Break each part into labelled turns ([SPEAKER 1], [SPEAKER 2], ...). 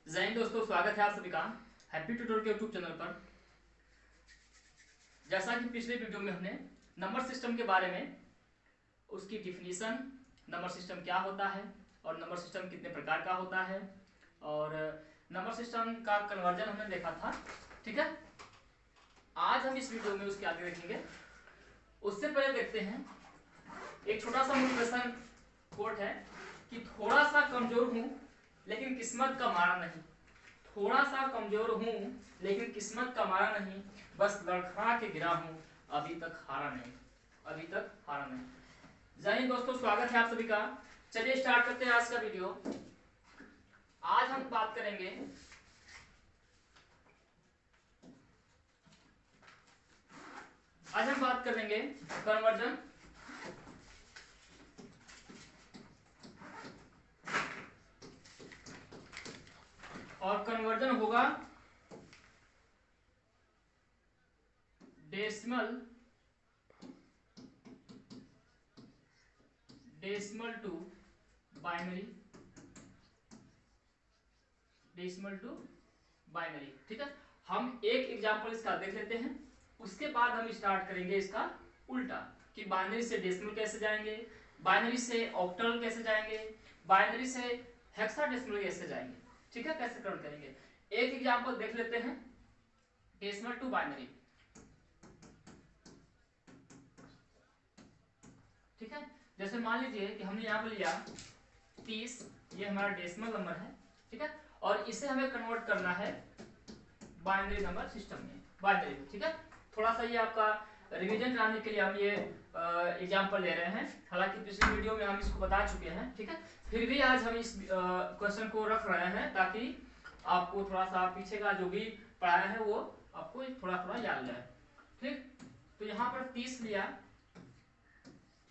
[SPEAKER 1] जय हिंद दोस्तों, स्वागत है आप सभी का हैप्पी ट्यूटोरियल के यूट्यूब चैनल पर। जैसा कि पिछले वीडियो में हमने नंबर सिस्टम के बारे में, उसकी डिफिनीशन, नंबर सिस्टम क्या होता है और नंबर सिस्टम कितने प्रकार का होता है और नंबर सिस्टम का कन्वर्जन हमने देखा था। ठीक है, आज हम इस वीडियो में उसके आगे देखेंगे। उससे पहले देखते हैं एक छोटा सा मोटिवेशन कोट है कि थोड़ा सा कमजोर हूं लेकिन किस्मत का मारा नहीं। थोड़ा सा कमजोर हूं लेकिन किस्मत का मारा नहीं, बस लड़खड़ा के गिरा हूं, अभी तक हारा नहीं, अभी तक हारा नहीं। जय हिंद दोस्तों, स्वागत है आप सभी का। चलिए स्टार्ट करते हैं आज का वीडियो। आज हम बात करेंगे कन्वर्जन और कन्वर्जन होगा डेसिमल टू बाइनरी, ठीक है। हम एक एग्जांपल इसका देख लेते हैं, उसके बाद हम स्टार्ट करेंगे इसका उल्टा कि बाइनरी से डेसिमल कैसे जाएंगे, बाइनरी से ऑक्टल कैसे जाएंगे, बाइनरी से हेक्साडेसिमल कैसे जाएंगे। ठीक है, कैसे कन्वर्ट करेंगे। एक एग्जांपल देख लेते हैं, डेसिमल टू बाइनरी। ठीक है, जैसे मान लीजिए कि हमने यहाँ पर लिया 30, ये हमारा डेसिमल नंबर है। ठीक है, और इसे हमें कन्वर्ट करना है बाइनरी नंबर सिस्टम में, बाइनरी। ठीक है, थोड़ा सा ये आपका रिवीजन कराने के लिए हम ये एग्जांपल ले रहे हैं, हालांकि पिछले वीडियो में हम इसको बता चुके हैं। ठीक है, फिर भी आज हम इस क्वेश्चन को रख रहे हैं ताकि आपको थोड़ा सा पीछे का जो भी पढ़ाया है वो आपको थोड़ा थोड़ा याद जाए। ठीक, तो यहाँ पर 30 लिया,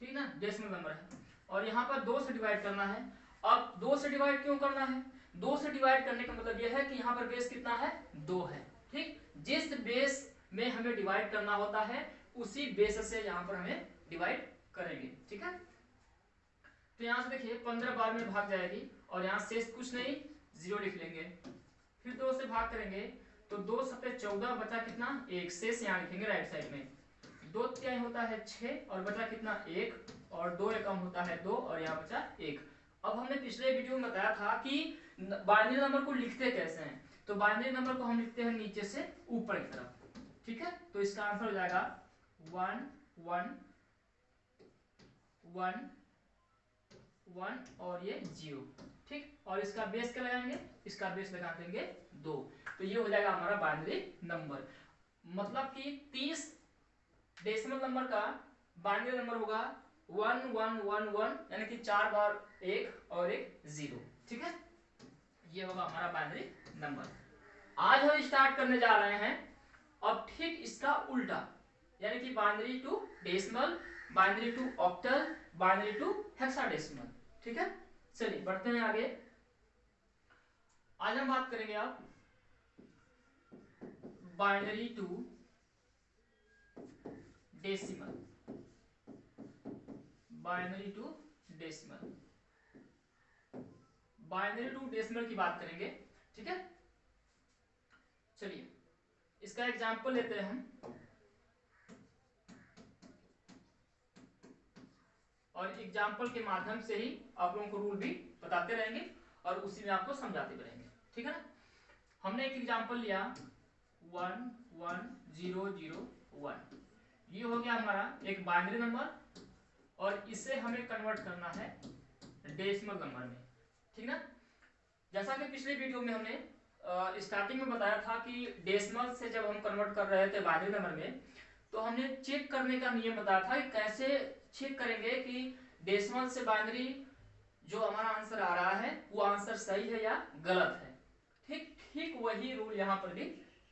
[SPEAKER 1] ठीक ना, डेसिमल नंबर है, और यहाँ पर 2 से डिवाइड करना है। अब 2 से डिवाइड क्यों करना है? 2 से डिवाइड करने का मतलब यह है कि यहाँ पर बेस कितना है, 2 है। ठीक, जिस बेस में हमें डिवाइड करना होता है उसी बेस से यहाँ पर हमें डिवाइड करेंगे। ठीक है, तो यहाँ से देखिए 15 बार में भाग जाएगी और यहाँ शेष कुछ नहीं, 0 लिख लेंगे। फिर 2 से भाग करेंगे तो 2 सत्ते 14, बचा कितना, 1, शेष यहाँ लिखेंगे राइट साइड में। 2 तिहाई होता है 6 और बचा कितना, 1, और 2 एकम होता है 2 और यहाँ बचा 1। अब हमने पिछले वीडियो में बताया था कि बाइनरी नंबर को लिखते कैसे हैं, तो बाइनरी नंबर को हम लिखते हैं नीचे से ऊपर की तरफ। ठीक है, तो इसका आंसर हो जाएगा 1 1 1 1 और ये 0। ठीक, और इसका बेस क्या लगाएंगे, इसका बेस लगा देंगे 2, तो ये हो जाएगा हमारा बाइनरी नंबर। मतलब कि 30 डेसिमल नंबर का बाइनरी नंबर होगा 1 1 1 1, यानी कि 4 बार 1 और 1 0। ठीक है, ये होगा हमारा बाइनरी नंबर। आज हम स्टार्ट करने जा रहे हैं अब ठीक इसका उल्टा, यानी कि binary to decimal, binary to octal, binary to hexadecimal. ठीक है, चलिए बढ़ते हैं आगे। आज हम बात करेंगे अब binary to decimal, binary to decimal, binary to decimal की बात करेंगे। ठीक है, चलिए इसका एग्जांपल लेते हैं हम, और एग्जांपल के माध्यम से ही आप लोगों को रूल भी बताते रहेंगे और उसी में आपको समझाते भी रहेंगे। ठीक है ना, हमने एक एग्जांपल लिया 1 1 0 0 1, ये हो गया हमारा एक बाइनरी नंबर और इसे हमें कन्वर्ट करना है डेसिमल नंबर में। ठीक ना, जैसा कि पिछले वीडियो में हमने स्टार्टिंग में बताया था कि डेसिमल से जब हम कन्वर्ट कर रहे थे बाइनरी नंबर में, तो हमने चेक करने का नियम बताया था कि कैसे चेक करेंगे कि डेसिमल से बाइनरी जो हमारा आंसर आ रहा है वो आंसर सही है या गलत है। ठीक ठीक वही रूल यहाँ पर भी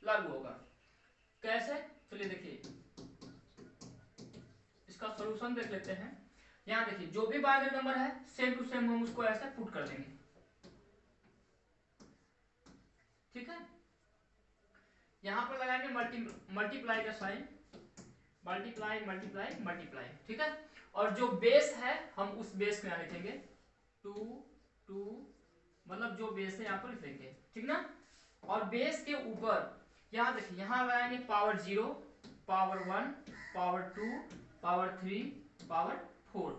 [SPEAKER 1] लागू होगा। कैसे, चलिए देखिए इसका सॉल्यूशन देख लेते हैं। यहाँ देखिए जो भी बाइनरी नंबर है सेम टू सेम हम उसको ऐसे पुट कर देंगे। ठीक है, यहाँ पर लगाएंगे मल्टीप्लाई का साइन, मल्टीप्लाई मल्टीप्लाई मल्टीप्लाई। ठीक है, और जो बेस है हम उस बेस में लिखेंगे 2 2 मतलब जो बेस है यहाँ पर लिखेंगे, ठीक ना। और बेस के ऊपर यहाँ देखिए, यहाँ लगाएंगे power 0, power 1, power 2, power 3, power 4।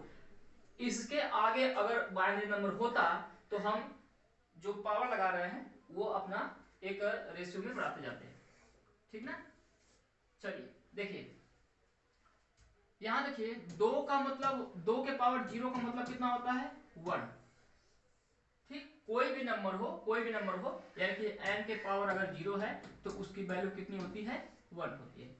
[SPEAKER 1] इसके आगे अगर बाइनरी नंबर होता तो हम जो पावर लगा रहे हैं वो अपना एक रेशियो में बढ़ाते जाते हैं, ठीक ना। चलिए देखिए, यहां देखिए 2 का मतलब 2 के पावर 0 का मतलब कितना होता है 1, ठीक। कोई भी नंबर हो यानी कि n के पावर अगर 0 है तो उसकी वैल्यू कितनी होती है 1 होती है,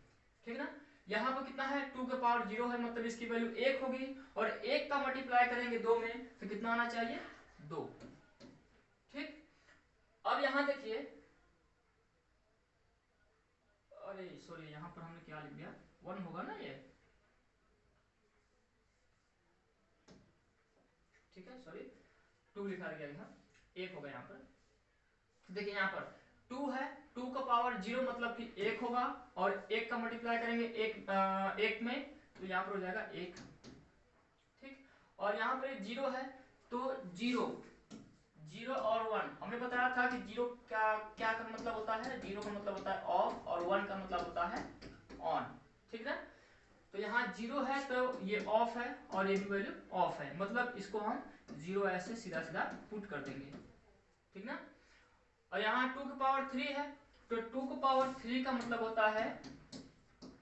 [SPEAKER 1] ठीक ना। यहाँ पर कितना है 2 के पावर 0 है मतलब इसकी वैल्यू 1 होगी, और 1 का मल्टीप्लाई करेंगे 2 में तो कितना आना चाहिए 2, ठीक। अब यहाँ देखिए, अरे सॉरी यहाँ पर हमने क्या लिख दिया 1 होगा ना ये, ठीक है, सॉरी 2 लिखा गया यहाँ, 1 होगा यहाँ पर। देखिए यहाँ पर 2 है, 2 का पावर 0 मतलब कि 1 होगा, और 1 का मल्टीप्लाई करेंगे 1 में तो यहाँ पर हो जाएगा 1, ठीक। और यहाँ पर 0 है तो 0 और 1 हमने बताया था कि 0 का क्या का मतलब होता है, 0 का मतलब होता है ऑफ और 1 का मतलब होता है ऑन, ठीक है। तो यहाँ 0 है तो ये ऑफ है और ये भी वैल्यू ऑफ है, मतलब इसको हम 0 ऐसे सीधा सीधा पुट कर देंगे, ठीक ना। और यहाँ 2 की पावर 3 है तो 2 की पावर 3 का मतलब होता है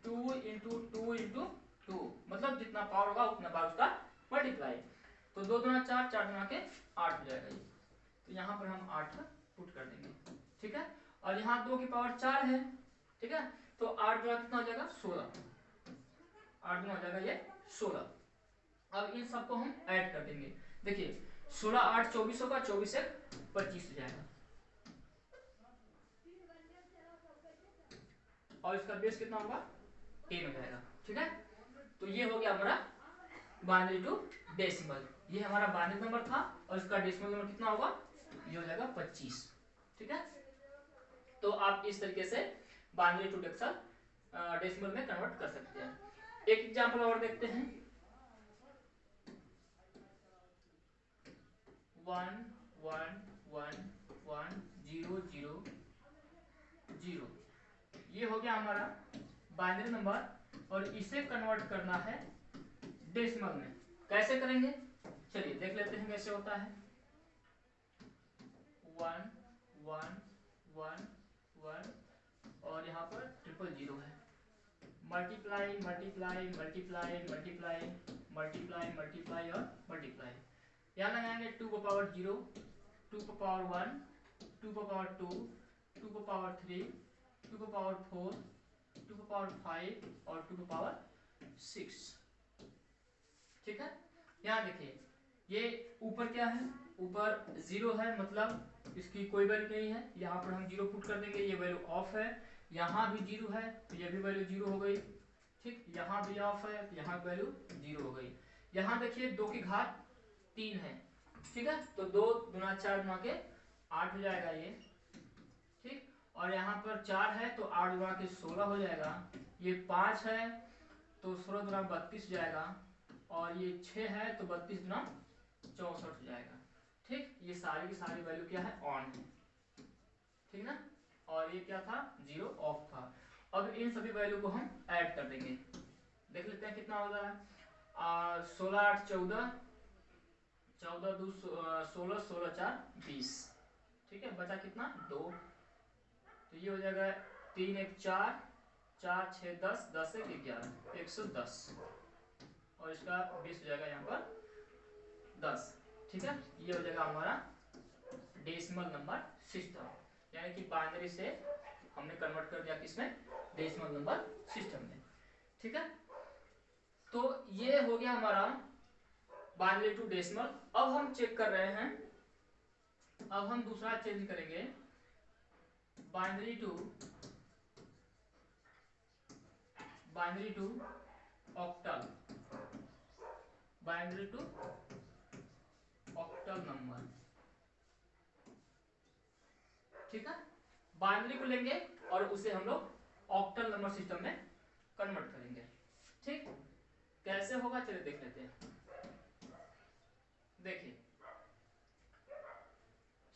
[SPEAKER 1] 2 इंटू 2 इंटू 2, मतलब जितना पावर होगा उतना बार उसका मल्टीप्लाई। तो 2 दूना 4, 4 दूना के 8 हो जाएगा ये, तो यहाँ पर हम 8 पुट कर देंगे, ठीक है। और यहाँ 2 की पावर 4 है, ठीक है, तो 8 दूना कितना हो जाएगा 16, 8 दूना हो जाएगा ये 16। अब इन सबको हम ऐड कर देंगे, देखिए 16 8 24 होगा, 24 1 25 हो जाएगा, और इसका बेस कितना होगा 10 हो जाएगा, ठीक है। तो ये हो गया हमारा बाइनरी टू डेसिमल, ये हमारा बाइनरी नंबर था, और इसका डेसिमल नंबर कितना होगा ये हो जाएगा 25, ठीक है। तो आप इस तरीके से बाइनरी टू डेसिमल में कन्वर्ट कर सकते हैं। एक एग्जांपल और देखते हैं, 1 1 1 1 0 0 0, ये हो गया हमारा बाइनरी नंबर, और इसे कन्वर्ट करना है डेसिमल में। कैसे करेंगे चलिए देख लेते हैं कैसे होता है। 1 1 1 1 और यहाँ पर 000 है, multiply multiply multiply multiply multiply multiply और मल्टीप्लाई। यहाँ लगाएंगे 2 को पावर 0, 2 को पावर 1, 2 को पावर 2, 2 को पावर 3, 2 को पावर 4, 2 को पावर 5 और 2 को पावर 6, ठीक है। यहाँ देखिए ये ऊपर क्या है, ऊपर 0 है मतलब इसकी कोई वैल्यू नहीं है, यहाँ पर हम 0 पुट कर देंगे, ये वैल्यू ऑफ है। यहाँ भी 0 है तो ये भी वैल्यू 0 हो गई, ठीक। यहाँ भी ऑफ है तो यहाँ वैल्यू 0 हो गई। यहाँ देखिए 2 की घात 3 है, ठीक है, तो 2 गुना 4 गुना के 8 हो जाएगा ये, ठीक। और यहाँ पर 4 है तो 8 गुना के 16 हो जाएगा, ये 5 है तो 16 गुना 32 हो जाएगा, और ये 6 है तो 32 गुना 64 हो जाएगा, ठीक। ये सारी की सारी वैल्यू क्या है ऑन है, ठीक ना। और ये क्या था 0 ऑफ था। अब इन सभी वैल्यू को हम ऐड कर देंगे, देख लेते हैं कितना हो रहा है। 16 8 14, 14 2 16, 16 4 20, ठीक है, बचा कितना 2, तो ये हो जाएगा 3 1 4, 4 6 10, 10 1 11, 110, और इसका 20 हो जाएगा यहाँ पर 10, ठीक है। ये हो जाएगा हमारा डेसिमल नंबर सिस्टम, यानी कि बाइनरी से हमने कन्वर्ट कर दिया किसमें डेसिमल नंबर सिस्टम में, ठीक है। तो ये हो गया हमारा बाइनरी टू डेसिमल। अब हम चेक कर रहे हैं, अब हम दूसरा चेंज करेंगे, binary to octal, binary to octal number, ठीक है। बाइनरी को लेंगे और उसे हम लोग ऑक्टल नंबर सिस्टम में कन्वर्ट करेंगे, ठीक। कैसे होगा चलिए देख लेते हैं। देखिए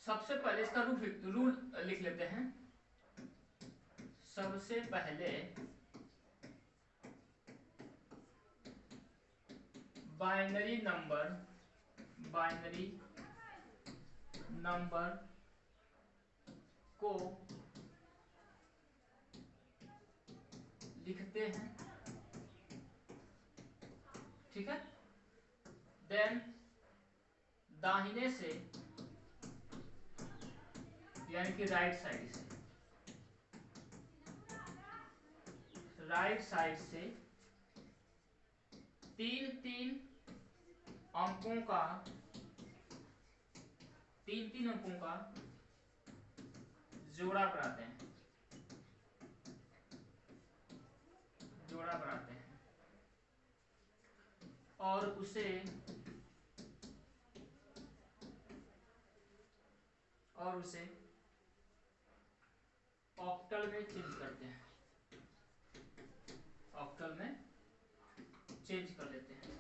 [SPEAKER 1] सबसे पहले इसका रूल लिख लेते हैं। सबसे पहले बाइनरी नंबर को लिखते हैं, ठीक है। देन दाहिने से यानी कि राइट साइड से तीन अंकों का जोड़ा बनाते हैं, और उसे ऑक्टल में चेंज करते हैं, ऑक्टल में चेंज कर लेते हैं।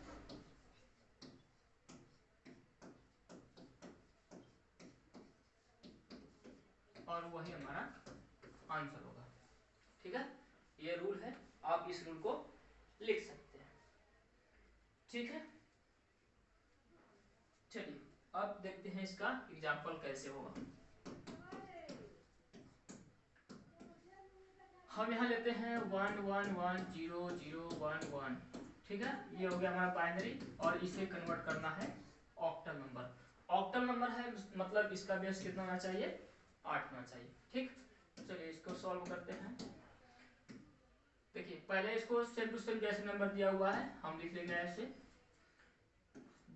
[SPEAKER 1] और वही हमारा आंसर होगा, ठीक है। ये रूल है, आप इस रूल को लिख सकते हैं, ठीक है। चलिए अब देखते हैं इसका एग्जाम्पल कैसे होगा। हम यहाँ लेते हैं 1 1 1 0 0 1 1, ठीक है। ये हो गया हमारा बाइनरी, और इसे कन्वर्ट करना है ऑक्टल नंबर। ऑक्टल नंबर है मतलब इसका बेस कितना होना चाहिए, 8 होना चाहिए, ठीक। चलिए इसको सॉल्व करते हैं। देखिए पहले इसको सेम टू सेम जैसे नंबर दिया हुआ है हम लिख लेंगे ऐसे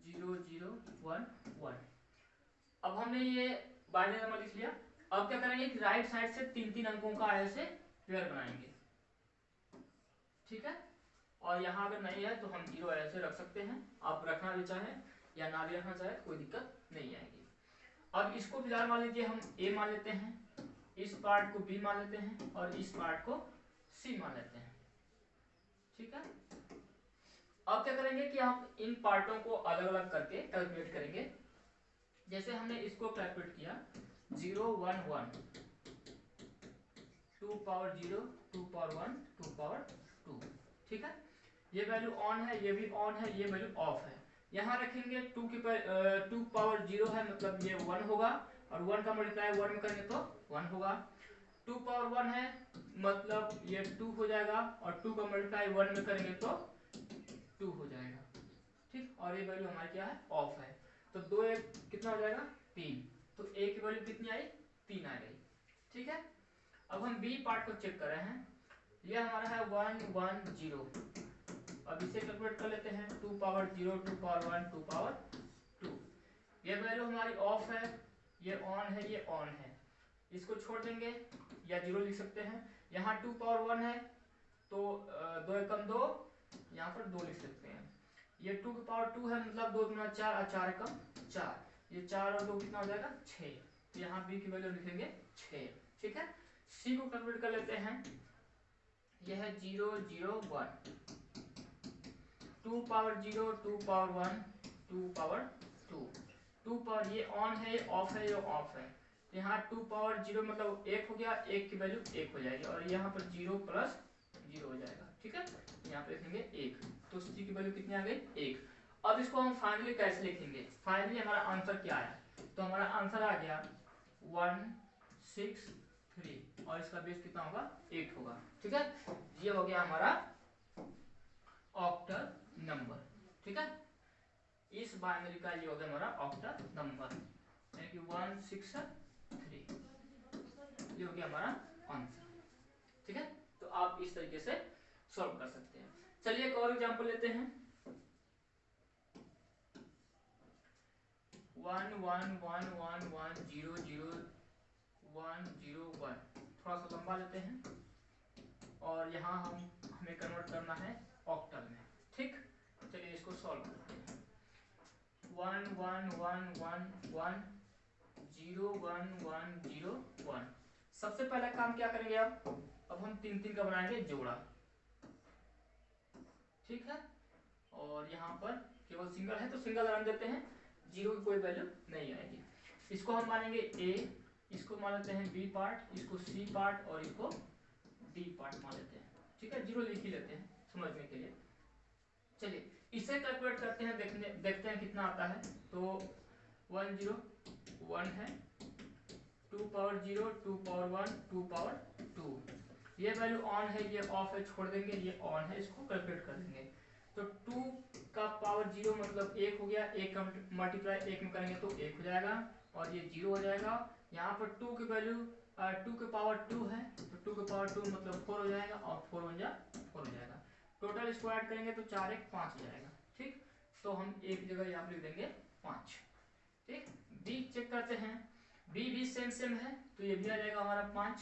[SPEAKER 1] 0 0 1 1। अब हमने ये बाइनरी नंबर लिख लिया। अब क्या करेंगे कि राइट साइड से तीन अंकों का ऐसे पेयर बनाएंगे, ठीक है। और यहाँ अगर नहीं है तो हम 0 ऐसे रख सकते हैं, आप रखना भी चाहें या ना भी रखना चाहे कोई दिक्कत नहीं आएगी। अब इसको फिलहाल मान लीजिए हम A मान लेते हैं, इस पार्ट को B मान लेते हैं, और इस पार्ट को C मान लेते हैं, ठीक है। अब क्या करेंगे कि हम इन पार्टों को अलग अलग करके कैलकुलेट करेंगे। जैसे हमने इसको कैलकुलेट किया 0 1 1, 2 पावर 0, 2 पावर 1, 2 पावर 2, ठीक है। ये वैल्यू ऑन है, ये भी ऑन है, ये वैल्यू ऑफ है। यहाँ रखेंगे 2 पावर 0 है मतलब ये 1 होगा, और 1 का मल्टीप्लाई 1 में करेंगे तो 1 होगा। 2 पावर 1 है मतलब ये 2 हो जाएगा, और 2 का मल्टीप्लाई 1 में करेंगे तो 2 हो जाएगा, ठीक। और ये वैल्यू हमारी क्या है, ऑफ है। तो 2 1 कितना हो जाएगा 3, तो A की वैल्यू कितनी आई 3 आ गई, ठीक है। अब हम B पार्ट को चेक कर रहे हैं। ये हमारा है 1 1 0। अब इसे कैलकुलेट कर लेते हैं 2 पावर 0, 2 पावर 1, 2 पावर 2। ये वैल्यू हमारी ऑफ है, ये ऑन है, ये ऑन है। इसको छोड़ देंगे या 0 लिख सकते हैं। यहाँ 2 पावर 1 है तो 2 एकम 2, यहाँ पर 2 लिख सकते हैं। ये 2 की पावर 2 है मतलब 2 गुना 4 और 4 एकम 4, ये 4 और 2 कितना हो जाएगा 6। तो यहाँ B की वैल्यू लिखेंगे 6, ठीक है। C को कैलकुलेट कर लेते हैं। यह है 0 0 1, 2 पावर 0, 2 पावर 1, 2 पावर 2, 2 पावर ये ऑन है, ये ऑफ है, ये ऑफ है। यहाँ 2 पावर 0 मतलब 1 हो गया, 1 की वैल्यू 1 हो जाएगी, और यहाँ पर 0 प्लस 0 हो जाएगा, ठीक है। यहाँ पे लिखेंगे 1, तो C की वैल्यू कितनी आ गई 1। अब इसको हम फाइनली कैसे लिखेंगे, फाइनली हमारा आंसर क्या आया, तो हमारा आंसर आ गया 1 6 3, और इसका बेस कितना होगा 8 होगा, ठीक है। ये हो गया हमारा ऑक्टल नंबर, ठीक है। इस बाइनरी का ये हो गया हमारा ऑक्टल नंबर, यानी कि 1 6 3, ये हो गया हमारा आंसर, ठीक है। तो आप इस तरीके से सॉल्व कर सकते हैं। चलिए एक और एग्जांपल लेते हैं। 1 1 1 1 1 0 0 1 0 1, थोड़ा सा लंबा लेते हैं, और यहाँ हमें कन्वर्ट करना है ऑक्टल में, ठीक। चलिए इसको सॉल्व करते हैं। 1 1 1 1 1 0 1 1 0 1। सबसे पहला काम क्या करेंगे, अब हम तीन का बनाएंगे जोड़ा, ठीक है। और यहाँ पर केवल सिंगल है तो सिंगल रन देते हैं, 0 की कोई वैल्यू नहीं आएगी। इसको हम मानेंगे ए, इसको मान लेते हैं बी पार्ट, इसको सी पार्ट और इसको डी पार्ट मान लेते हैं। ठीक है, जीरो लिख ही लेते हैं समझने के लिए। चलिए इसे कैलकुलेट करते हैं, देखते हैं कितना आता है। तो 1 0 1 है, 2 पावर 0 2 पावर 1 2 पावर 2, ये वैल्यू ऑन है, ये ऑफ है, छोड़ देंगे, ये ऑन है, इसको कैलकुलेट कर देंगे। तो 2 का पावर 0 मतलब 1 हो गया, 1 का मल्टीप्लाई 1 में करेंगे तो 1 हो जाएगा और ये 0 हो जाएगा। यहाँ पर 2 की वैल्यू 2 के पावर 2 है, तो 2 के पावर 2 मतलब 4 हो जाएगा और 4 1 जा 4 हो जाएगा। टोटल इसको ऐड करेंगे तो 4 1 5 हो जाएगा। ठीक, तो हम एक जगह यहाँ लिख देंगे 5। ठीक, बी चेक करते हैं, बी भी सेम है तो ये भी आ जाएगा हमारा 5।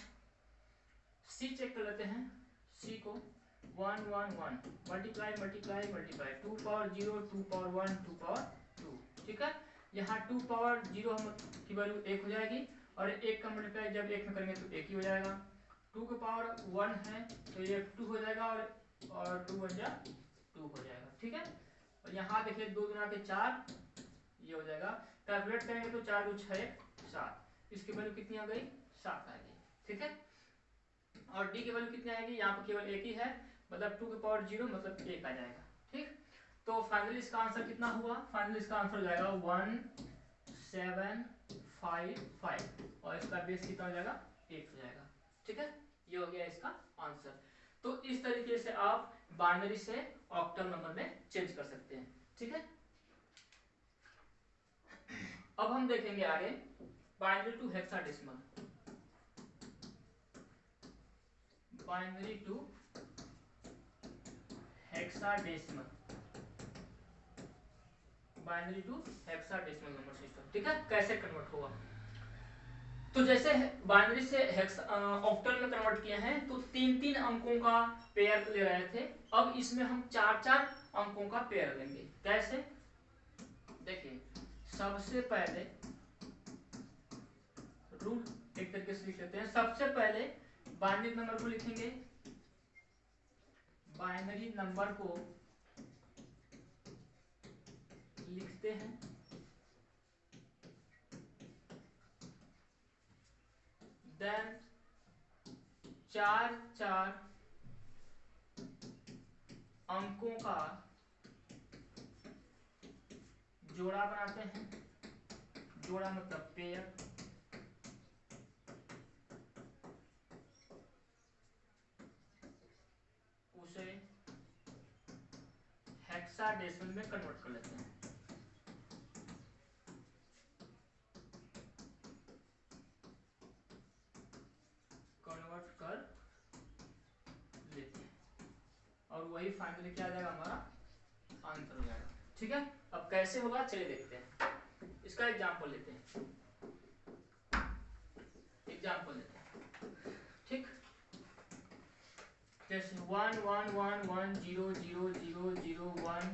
[SPEAKER 1] सी चेक कर लेते हैं, सी को 1 1 1 multiply multiply multiply 2 power 0 2 power 1 2 power 2। ठीक है, यहाँ 2 पावर 0 की वैल्यू 1 हो जाएगी और 1 का मल्टीप्लाई जब 1 में करेंगे तो 1 ही हो जाएगा। 2 के पावर 1 है तो ये 2 हो जाएगा और 2 1 जा 2 हो जाएगा। ठीक है, और यहाँ देखिए 2 गुना के 4 ये हो जाएगा। कैलकुलेट करेंगे तो 4 2 6 7, इसकी वैल्यू कितनी आ गई 7 आ गई। ठीक है, और डी की वैल्यू कितनी आएगी, यहाँ पर केवल एक ही है मतलब 2 के पावर 0 मतलब 1 आ जाएगा। ठीक, तो फाइनली इसका आंसर कितना हुआ, फाइनली इसका आंसर हो जाएगा 1755 और इसका बेस कितना हो जाएगा 8 हो जाएगा। ठीक है, ये हो गया इसका आंसर। तो इस तरीके से आप बाइनरी से ऑक्टल नंबर में चेंज कर सकते हैं। ठीक है, अब हम देखेंगे आगे binary to hexadecimal. Binary to hexadecimal, binary to hexadecimal number system. ठीक है, कैसे कन्वर्ट होगा, तो जैसे बाइनरी से ऑक्टल में कन्वर्ट किए हैं तो 3-3 अंकों का पेयर ले रहे थे, अब इसमें हम 4-4 अंकों का पेयर लेंगे। कैसे, देखिए सबसे पहले रूल एक तरीके से लिख लेते हैं। सबसे पहले बाइनरी नंबर को लिखेंगे, बाइनरी नंबर को लिखते हैं, देन 4-4 अंकों का जोड़ा बनाते हैं। जोड़ा मतलब पेयर, उसे हेक्साडेसिमल में कन्वर्ट कर लेते हैं। कन्वर्ट कर लेते हैं और वही फाइनली क्या आ जाएगा, हमारा आंसर हो जाएगा। ठीक है, अब कैसे होगा चलिए देखते हैं। इसका एग्जांपल लेते हैं, एग्जांपल लेते हैं। ठीक, जैसे 1 1 1 1 0 0 0 0 1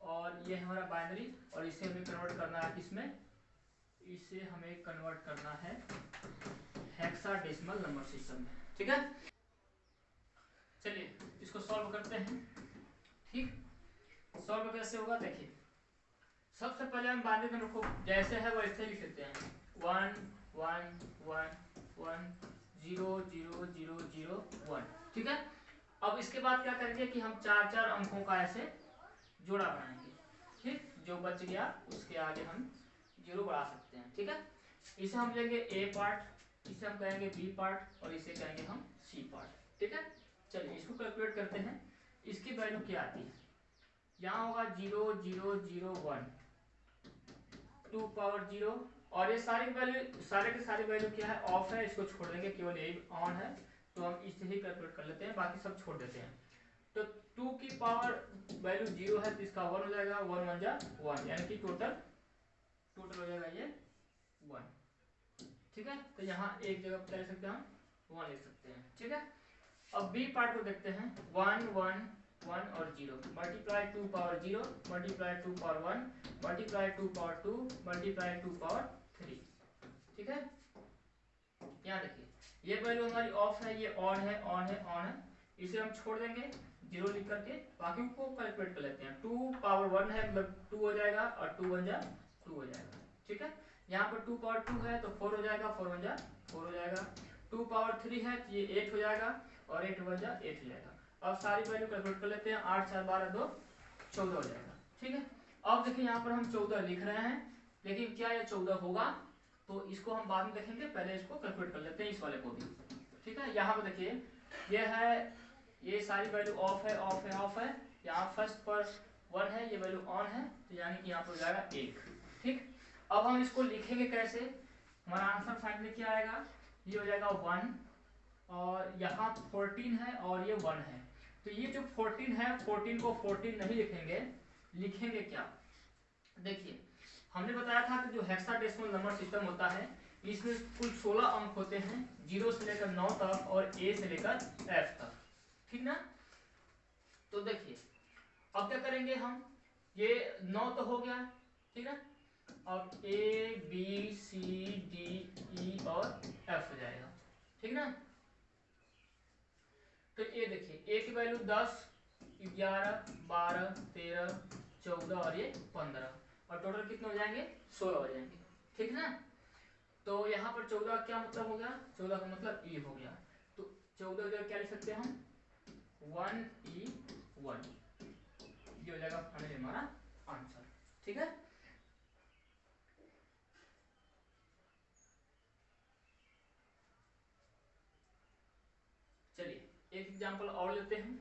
[SPEAKER 1] और ये हमारा बाइनरी, और इसे हमें कन्वर्ट करना है किसमें, इसे हमें कन्वर्ट करना है हेक्साडेसिमल नंबर सिस्टम में। ठीक है, चलिए इसको सॉल्व करते हैं। ठीक, सॉल्व कैसे होगा देखिए, सबसे पहले हम बाइनरी नंबर को जैसे है वैसे लिख लेते हैं। 1 1 1 1 0 0 0 0 1। ठीक है, अब इसके बाद क्या करेंगे कि हम 4-4 अंकों का ऐसे जोड़ा बनाएंगे। ठीक, जो बच गया उसके आगे हम 0 बढ़ा सकते हैं। ठीक है, इसे हम लेंगे ए पार्ट, इसे हम कहेंगे बी पार्ट और इसे कहेंगे हम सी पार्ट। ठीक है, चलिए इसको कैलकुलेट करते हैं। इसकी वैल्यू क्या आती है, यहाँ होगा 0 0 0 1 2 पावर 0 और ये सारे के सारे वैल्यू क्या है, ऑफ है, इसको छोड़ देंगे, केवल यही ऑन है तो हम इसे ही कैलकुलेट कर लेते हैं, बाकी सब छोड़ देते हैं। तो 2 की पावर वैल्यू 0 है तो इसका 1 हो जाएगा, 1 1 जा 1 यानी कि टोटल हो जाएगा ये 1। ठीक है, तो यहाँ एक जगह क्या लिख सकते हैं हम 1 लिख सकते हैं। ठीक है, अब बी पार्ट को देखते हैं। 1 1 1 और 0 multiply 2 power 0 multiply 2 power 1 multiply 2 power 2 multiply 2 power 3। ठीक है, यहाँ देखिए ये वैल्यू हमारी ऑफ है, ये ऑन है ऑन है ऑन है, इसे हम छोड़ देंगे 0 लिख करके, बाकी को कैलकुलेट कर लेते हैं। 2 पावर 1 है मतलब 2 हो जाएगा और 2 1 जा 2 हो जाएगा। ठीक है, यहाँ पर 2 पावर 2 है तो 4 हो जाएगा, 4 1 जा 4 हो जाएगा। 2 पावर 3 है तो ये 8 हो जाएगा और 8 1 जा 8 हो जाएगा। अब सारी वैल्यू कैलकुलेट कर लेते हैं। 8 4 12 2 14 हो जाएगा। ठीक है, अब देखिए यहाँ पर हम 14 लिख रहे हैं, लेकिन क्या ये 14 होगा तो इसको हम बाद में देखेंगे, पहले इसको कैलकुलेट कर लेते हैं इस वाले को भी। ठीक है, यहाँ पर देखिए ये है, ये सारी वैल्यू ऑफ है, ऑफ है, ऑफ है। यहाँ फर्स्ट पर 1 है, ये वैल्यू ऑन है, तो यानी कि यहाँ पर हो जाएगा 1। ठीक, अब हम इसको लिखेंगे कैसे, हमारा आंसर फाइनली क्या आएगा, ये हो जाएगा 1 और यहाँ 14 है और ये 1 है। तो ये जो 14 है, 14 को 14 नहीं लिखेंगे, लिखेंगे क्या, देखिए हमने बताया था कि जो हेक्साडेसिमल नंबर सिस्टम होता है इसमें कुल 16 अंक होते हैं, 0 से लेकर 9 तक और A से लेकर F तक। ठीक ना, तो देखिए अब क्या करेंगे हम, ये 9 तो हो गया, ठीक है, अब A B C D E और F हो जाएगा। ठीक ना, तो ये देखिए A की वैल्यू 10 11 12 13 14 और ये 15 और टोटल कितने हो जाएंगे, 16 हो जाएंगे। ठीक ना, तो यहाँ पर 14 क्या मतलब हो गया, 14 का मतलब E हो गया, तो 14 जगह क्या लिख सकते हैं हम, 1E1, ये हो जाएगा फाइनली हमारा आंसर। ठीक है, चलिए एक एग्जांपल और लेते हैं।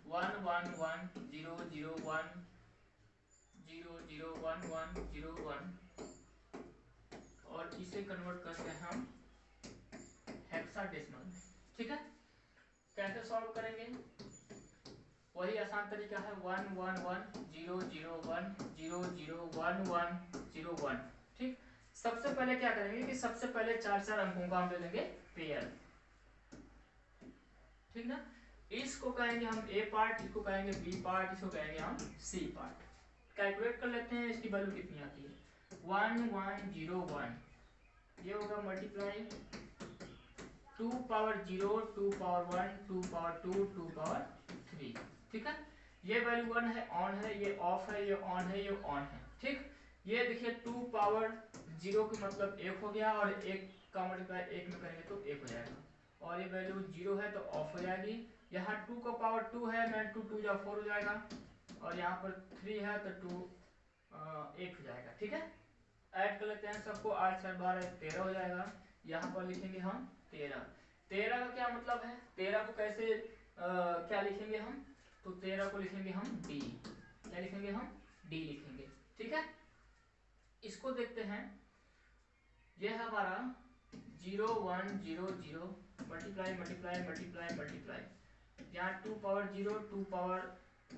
[SPEAKER 1] 1 1 1 0 0 1 0 0 1 1 0 1 और इसे कन्वर्ट करते हैं हम हेक्साडेसिमल में। ठीक है, कैसे सॉल्व करेंगे, वही आसान तरीका है, 1 1 1 0 0 1 0 0 1 1 0 1। ठीक, सबसे पहले क्या करेंगे कि सबसे पहले 4 अंकों का हम ले लेंगे पेयर। ठीक ना, इसको कहेंगे हम A पार्ट, इसको कहेंगे B पार्ट, इसको कहेंगे हम C पार्ट। कैलकुलेट कर लेते हैं इसकी वैल्यू कितनी आती है, 1 1 0 1, ये होगा multiply 2 power 0 2 power 1 2 power 2 2 power 3। ठीक है, ये वैल्यू 1 है, ऑन है, ये ऑफ है, ये ऑन है, ये ऑन है। ठीक, ये देखिए 2 पावर 0 का मतलब 1 हो गया और 1 का मल्टीप्लाई 1 में करेंगे तो 1 हो जाएगा और ये वैल्यू 0 है तो ऑफ हो जाएगी। यहाँ 2 का पावर 2 है, 9 2 2 जा 4 हो जाएगा और यहाँ पर 3 है तो 2 8 हो जाएगा। ठीक है, ऐड कर लेते हैं सबको, 8 4 12 13 हो जाएगा। यहाँ पर लिखेंगे हम 13। 13 का क्या मतलब है, 13 को कैसे क्या लिखेंगे हम, तो 13 को लिखेंगे हम D, क्या लिखेंगे हम, D लिखेंगे। ठीक है, इसको देखते हैं, यह है हमारा 0 1 0 0 मल्टीप्लाई मल्टीप्लाई मल्टीप्लाई मल्टीप्लाई, यहाँ 2 पावर 0 2 पावर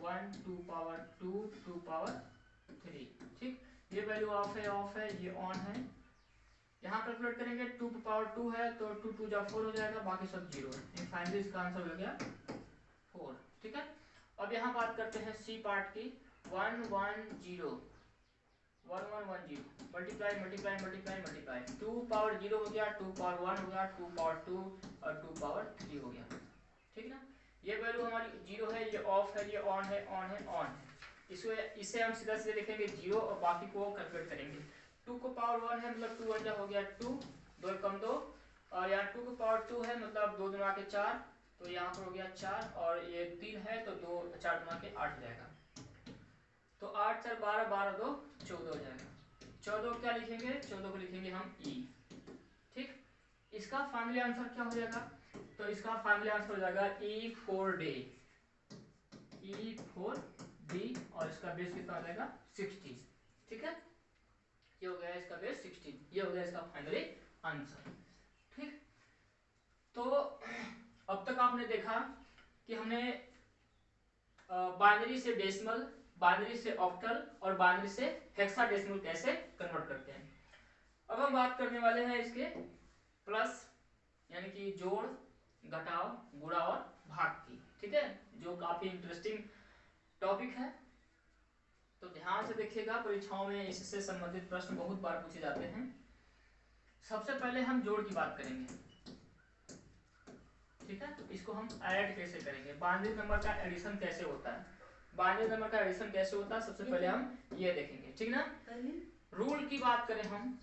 [SPEAKER 1] 1 2 पावर 2 2 पावर 3। ठीक, ये वैल्यू ऑफ है, ऑफ है, ये ऑन है। यहाँ कैलकुलेट करेंगे 2 पावर 2 है तो 2 2 जा 4 हो जाएगा, बाकी सब 0 है। फाइनली इसका आंसर हो गया 4। ठीक है, अब यहाँ बात करते हैं C पार्ट की, 1 1 0 1 1 1 0 multiply multiply multiply multiply, 2 power 0 हो गया, 2 पावर 1 हो गया, 2 पावर 2 और 2 पावर 3 हो गया। ठीक ना, ये वैल्यू हमारी 0 है, ये ऑफ है, ये ऑन है, ऑन है, ऑन है। इसे हम सीधा सीधे लिखेंगे 0 और बाकी को कैलकुलेट करेंगे। 2 को पावर 1 है मतलब 2 1 हो गया 2, 2 कम 2 और यहाँ 2 को पावर 2 है मतलब 2 दूना के 4, तो यहाँ पर हो गया 4 और ये 3 है तो 2 4 दूना के 8 हो जाएगा, तो 8 4 12 12 2 14 हो जाएगा। 14 क्या लिखेंगे, 14 को लिखेंगे हम E। ठीक, इसका फाइनली आंसर क्या हो जाएगा, तो इसका फाइनली आंसर हो जाएगा E4D, E4D और इसका बेस कितना हो जाएगा 16। ठीक है, ये हो गया इसका बेस 16, ये हो गया इसका फाइनली आंसर। ठीक, तो अब तक आपने देखा कि हमने बाइनरी से डेसिमल, बाइनरी से ऑक्टल और बाइनरी से हेक्साडेसिमल कैसे कन्वर्ट करते हैं। अब हम बात करने वाले हैं इसके प्लस यानी कि जोड़ घटाव गुणा और भाग की। ठीक है, जो काफी इंटरेस्टिंग टॉपिक है, तो ध्यान से देखिएगा, परीक्षाओं में इससे संबंधित प्रश्न बहुत बार पूछे जाते हैं। सबसे पहले हम जोड़ की बात करेंगे। ठीक है, इसको हम ऐड कैसे करेंगे, बाइनरी नंबर का एडिशन कैसे होता है। बाइनरी नंबर का एडिशन कैसे होता है सबसे पहले हम ये देखेंगे, ठीक ना। रूल की बात करें हम,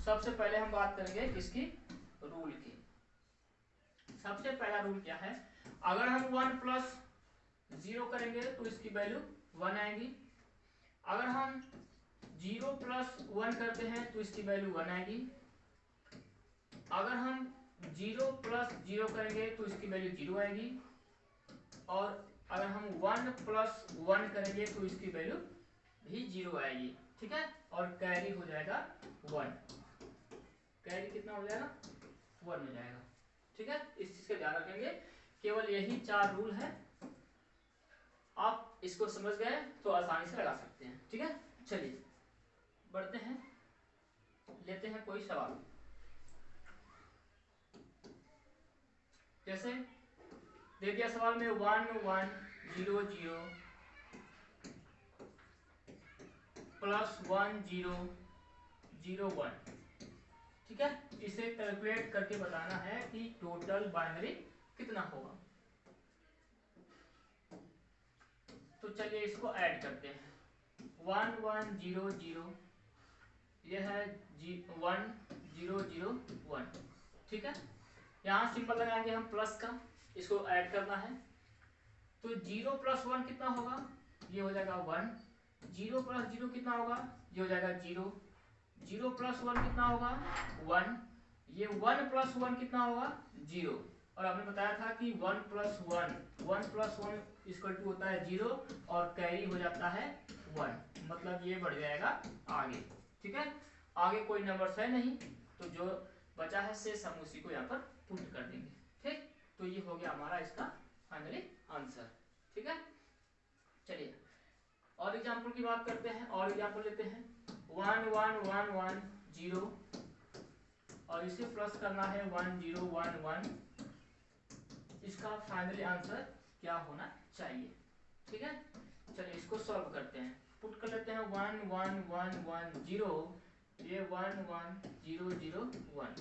[SPEAKER 1] सबसे पहले हम बात करेंगे किसकी, रूल की। सबसे पहला रूल क्या है, अगर हम 1 प्लस 0 करेंगे तो इसकी वैल्यू 1 आएगी। अगर हम 0 प्लस 1 करते हैं तो इसकी वैल्यू 1 आएगी। अगर हम 0 प्लस 0 करेंगे तो इसकी वैल्यू 0 आएगी। और अगर हम 1 प्लस 1 करेंगे तो इसकी वैल्यू भी 0 आएगी, ठीक है। और कैरी हो जाएगा 1, कैरी कितना हो जाएगा 1 हो जाएगा, ठीक है। इस चीज का ध्यान रखेंगे, केवल यही 4 रूल है, आप इसको समझ गए तो आसानी से लगा सकते हैं, ठीक है। चलिए बढ़ते हैं, लेते हैं कोई सवाल। जैसे दे दिया सवाल में 1 1 0 0 प्लस 1 0 0 1, ठीक है। इसे कैलकुलेट करके बताना है कि टोटल बाइनरी कितना होगा। तो चलिए इसको ऐड करते हैं, 1 1 0 0, यह है 1 0 0 1, ठीक है। यहाँ सिंपल लगाएंगे हम प्लस का, इसको ऐड करना है। तो 0 प्लस 1 कितना होगा, ये हो जाएगा 1। 0 प्लस 0 कितना होगा, ये हो जाएगा 0। 0 प्लस 1 कितना होगा 1। ये 1 प्लस 1 कितना होगा 0। और आपने बताया था कि 1 प्लस 1 इक्वल टू होता है 0 और कैरी हो जाता है 1, मतलब ये बढ़ जाएगा आगे, ठीक है। आगे कोई नंबर है नहीं, तो जो बचा है शेष हम उसी को यहाँ पर पुट कर देंगे, ठीक। तो ये हो गया हमारा इसका फाइनली आंसर, ठीक है। चलिए और एग्जाम्पल की बात करते हैं, और एग्जाम्पल लेते हैं 1 1 1 1 0 और इसे प्लस करना है 1 0 1 1। इसका फाइनली आंसर क्या होना चाहिए, ठीक है। चलिए इसको सॉल्व करते हैं, पुट कर लेते हैं 1 1 1 1 0, ये 1 1 0 0 1,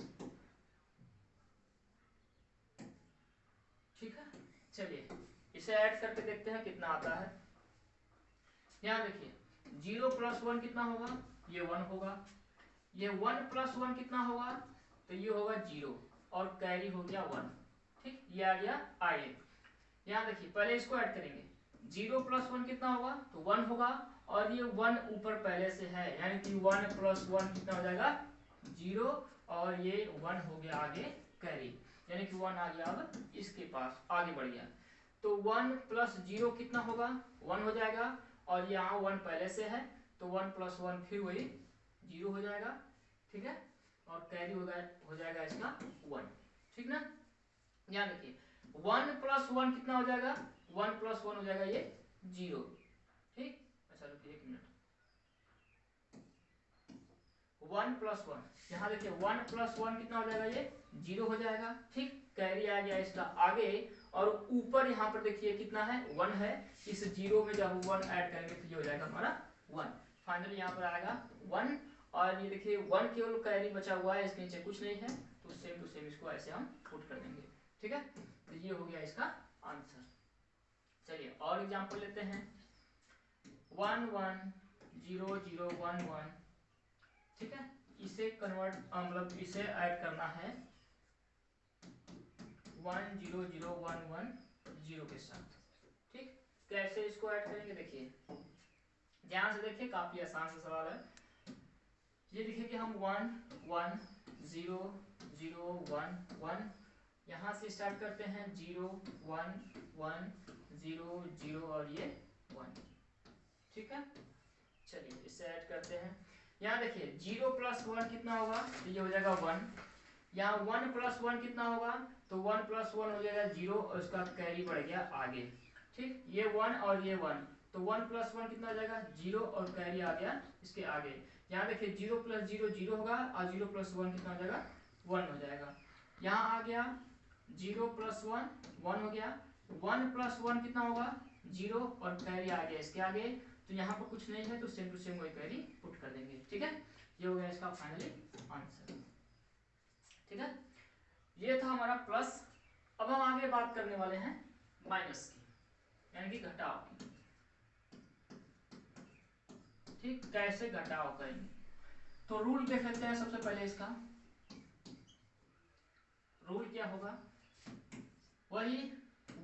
[SPEAKER 1] ठीक है। चलिए इसे ऐड करके देखते हैं कितना आता है। यहाँ देखिए 0 प्लस 1 कितना होगा, ये 1 होगा। ये 1 प्लस 1 कितना होगा, तो ये होगा 0 और कैरी हो गया 1, ठीक। ये आ गया आगे। यहाँ देखिए पहले इसको ऐड करेंगे, 0 प्लस 1 कितना होगा, तो 1 होगा। और ये 1 ऊपर पहले से है, यानी कि 1 प्लस 1 कितना हो जाएगा 0, और ये 1 हो गया आगे कैरी, यानी कि 1 आ गया अब इसके पास, आगे बढ़ गया। तो 1 प्लस 0 कितना होगा 1 हो जाएगा, और यहाँ 1 पहले से है, तो 1 प्लस 1 फिर वही 0 हो जाएगा, ठीक है। और कैरी हो जाएगा इसका 1, ठीक ना। यहाँ देखिए 1 प्लस 1 कितना हो जाएगा, 1 प्लस 1 हो जाएगा ये 0, ठीक। अच्छा रुकिए 1 मिनट, 1 प्लस 1, यहाँ देखिए 1 प्लस 1 कितना हो जाएगा ये 0 हो जाएगा, ठीक। कैरी आ गया इसका आगे, और ऊपर यहाँ पर देखिए कितना है 1 है, इस 0 में जब 1 ऐड करेंगे तो ये हो जाएगा हमारा 1। फाइनली यहाँ पर आएगा 1, और ये देखिए 1 केवल कैरी बचा हुआ है, इसके नीचे कुछ नहीं है, तो सेम टू सेम इसको ऐसे हम पुट कर देंगे, ठीक है। तो ये हो गया इसका आंसर। चलिए और एग्जांपल लेते हैं 1 1 0 0 1 1, ठीक है। इसे कन्वर्ट मतलब इसे ऐड करना है 1 0 0 1 1 0 के साथ, ठीक। कैसे इसको ऐड करेंगे देखिए, ध्यान से देखिए, काफी आसान सा सवाल है। ये देखिए कि हम 1 1 0 0 1 1, यहाँ से स्टार्ट करते हैं 0 1 1 0 0 और ये 1, ठीक है। चलिए इसे ऐड करते हैं, यहाँ देखिए 0 प्लस 1 कितना होगा, तो ये हो जाएगा 1। यहाँ 1 प्लस 1 कितना होगा, तो 1 प्लस 1 हो जाएगा 0, और उसका कैरी बढ़ गया आगे, ठीक। ये 1 और ये 1, तो 1 प्लस 1 कितना हो जाएगा 0, और कैरी आ गया इसके आगे। यहाँ देखिए 0 प्लस 0 0 होगा, और 0 प्लस 1 कितना हो जाएगा 1 हो जाएगा। यहाँ आ गया 0 प्लस 1 1 हो गया, 1 प्लस 1 कितना होगा 0, और कैरी आ गया इसके आगे, तो यहाँ पर कुछ नहीं है, तो सेम टू सेम वही कैरी पुट कर देंगे, ठीक है। ये हो गया इसका फाइनली आंसर, ठीक है। ये था हमारा प्लस। अब हम आगे बात करने वाले हैं माइनस की, यानी कि घटाव की। ठीक, कैसे घटाव करेंगे तो रूल देख लेते हैं। सबसे पहले इसका रूल क्या होगा, वही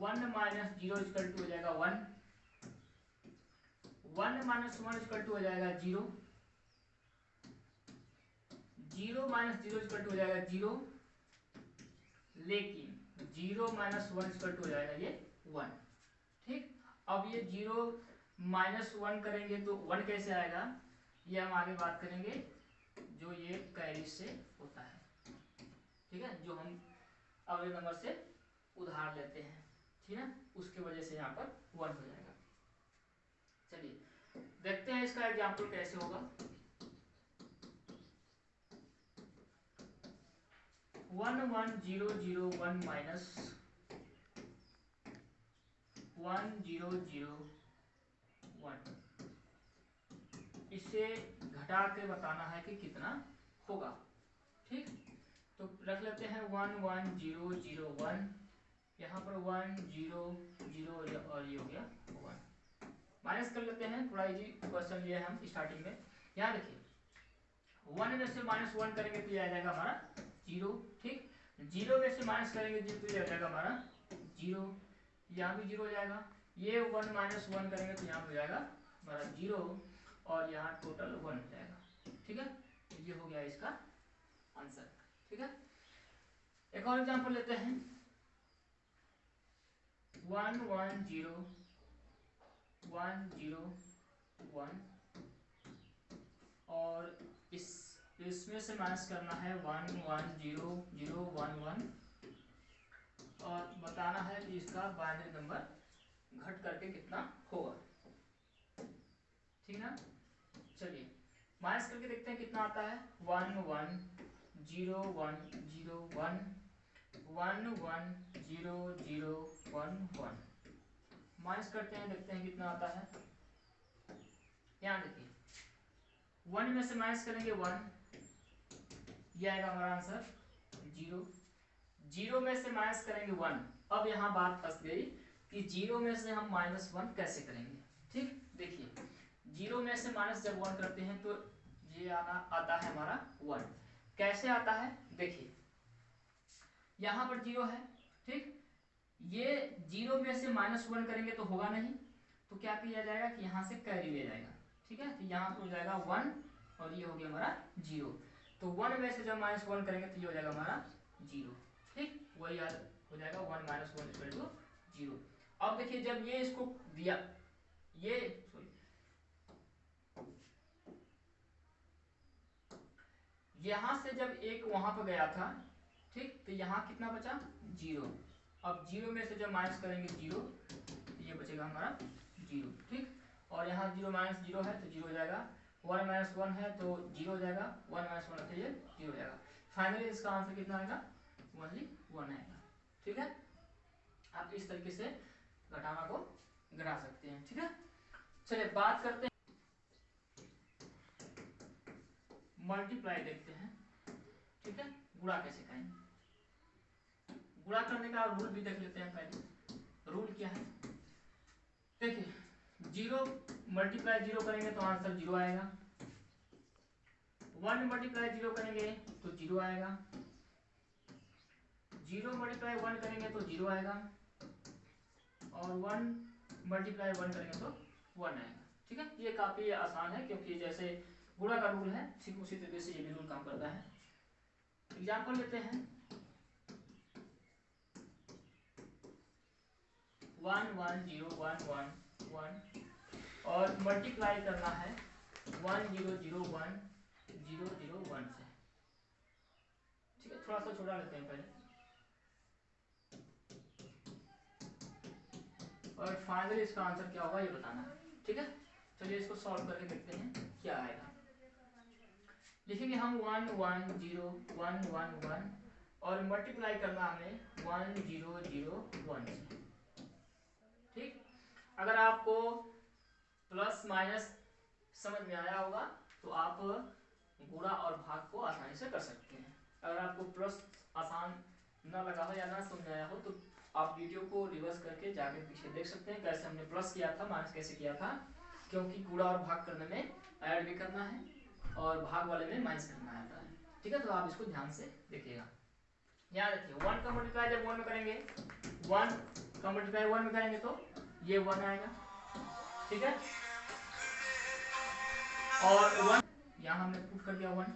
[SPEAKER 1] 1 माइनस 0 इक्वल टू हो जाएगा 1, 1 माइनस 1 इक्वल टू हो जाएगा 0, 0 माइनस 0 इक्वल टू हो जाएगा 0, लेकिन 0 माइनस 1 इक्वल टू हो जाएगा ये 1। ठीक, अब ये 0 माइनस 1 करेंगे तो 1 कैसे आएगा, ये हम आगे बात करेंगे, जो ये कैरी से होता है। ठीक है, जो हम अगले नंबर से उधार लेते हैं, ठीक है, उसके वजह से यहाँ पर 1 हो जाएगा। चलिए देखते हैं इसका एग्जाम्पल कैसे होगा। 1 1 0 0 1 माइनस 1 0 0 1, इसे घटा के बताना है कि कितना होगा। ठीक, तो रख लेते हैं 1 1 0 0 1, यहाँ पर 1 0 0 और ये हो गया 1। माइनस कर लेते हैं, थोड़ा इजी क्वेश्चन लिया है हम स्टार्टिंग में। यहाँ देखिए 1 में से माइनस 1 करेंगे तो ये आ जाएगा हमारा 0। ठीक, 0 में से माइनस करेंगे तो ये आ जाएगा हमारा 0, यहाँ भी 0 हो जाएगा। ये 1 माइनस 1 करेंगे तो यहाँ हो जाएगा हमारा 0, और यहाँ टोटल 1 हो जाएगा। ठीक है, ये हो गया इसका आंसर। ठीक है, एक और एग्जांपल लेते हैं। 1 1 0 1 0 1, और इसमें से माइनस करना है 1 1 0 0 1 1, और बताना है कि इसका बाइनरी नंबर घट करके कितना होगा। ठीक ना, चलिए माइनस करके देखते हैं कितना आता है। 1 1 0 1 0 1 1 1 0 0 1 1, माइनस करते हैं, देखते हैं कितना आता है। यहाँ देखिए 1 में से माइनस करेंगे 1, ये आएगा हमारा आंसर 0। 0 में से माइनस करेंगे 1। अब यहाँ बात फंस गई कि 0 में से हम माइनस 1 कैसे करेंगे। ठीक, देखिए 0 में से माइनस जब 1 करते हैं तो ये आता है हमारा 1। कैसे आता है, देखिए यहाँ पर 0 है। ठीक, ये 0 में से माइनस 1 करेंगे तो होगा नहीं, तो क्या किया जाएगा कि यहाँ से कैरी ले जाएगा। ठीक है, तो यहाँ पर हो जाएगा 1, और ये हो गया हमारा 0। तो 1 में से जब माइनस 1 करेंगे तो ये हो जाएगा हमारा 0। ठीक, वही याद हो जाएगा 1 माइनस 1 इक्वल टू 0। अब देखिए जब ये इसको दिया, ये सॉरी यहां से जब एक वहां पर गया था, ठीक, तो यहाँ कितना बचा 0। अब 0 में से जब माइनस करेंगे 0 तो ये बचेगा हमारा 0। ठीक, और यहाँ 0 माइनस 0 है तो 0 हो जाएगा, 1 माइनस 1 है तो 0 हो जाएगा, 1 माइनस 1 है ये 0 हो जाएगा। फाइनली इसका आंसर कितना आएगा, ओनली 1 आएगा। ठीक है, आप इस तरीके से घटाना को घटा सकते हैं। ठीक है, चलिए बात करते हैं मल्टीप्लाई, देखते हैं। ठीक है, गुणा कैसे करेंगे, गुणा करने का रूल भी देख लेते हैं। पहले रूल क्या है, देखिए 0 मल्टीप्लाई 0 करेंगे तो आंसर 0 आएगा, 1 मल्टीप्लाई 0 करेंगे तो 0 आएगा, 0 मल्टीप्लाई 1 करेंगे तो 0 आएगा, और 1 मल्टीप्लाई 1 करेंगे तो 1 आएगा। ठीक है, ये काफी आसान है क्योंकि जैसे गुणा का रूल है ठीक उसी तरीके से ये भी रूल काम करता है। एग्जाम्पल लेते हैं 1 1 0 1 1 1, और मल्टीप्लाई करना है 1 0 0 1 0 0 1 से। ठीक है, थोड़ा सा छोटा लेते हैं पहले, और फाइनली इसका आंसर क्या होगा ये बताना है। ठीक है, चलिए इसको सॉल्व करके देखते हैं क्या आएगा। लिखेंगे हम 1 1 0 1 1 1, और मल्टीप्लाई करना हमें 1 0 0 1 से। ठीक, अगर आपको प्लस माइनस समझ में आया होगा तो आप गुणा और भाग को आसानी से कर सकते हैं। अगर आपको प्लस आसान ना लगा हो या ना समझ आया हो तो आप वीडियो को रिवर्स करके जाके पीछे देख सकते हैं कैसे हमने प्लस किया था, माइनस कैसे किया था। क्योंकि गुणा और भाग करने में ऐड भी करना है और भाग वाले में माइनस करना आता है। ठीक है, तो आप इसको ध्यान से देखिएगा। याद रखिए 1 का मल्टीप्लाई जब 1 में करेंगे, 1 का मल्टीप्लाई 1 में करेंगे तो ये 1 आएगा। ठीक है, और 1 यहाँ हमने पुट कर दिया 1।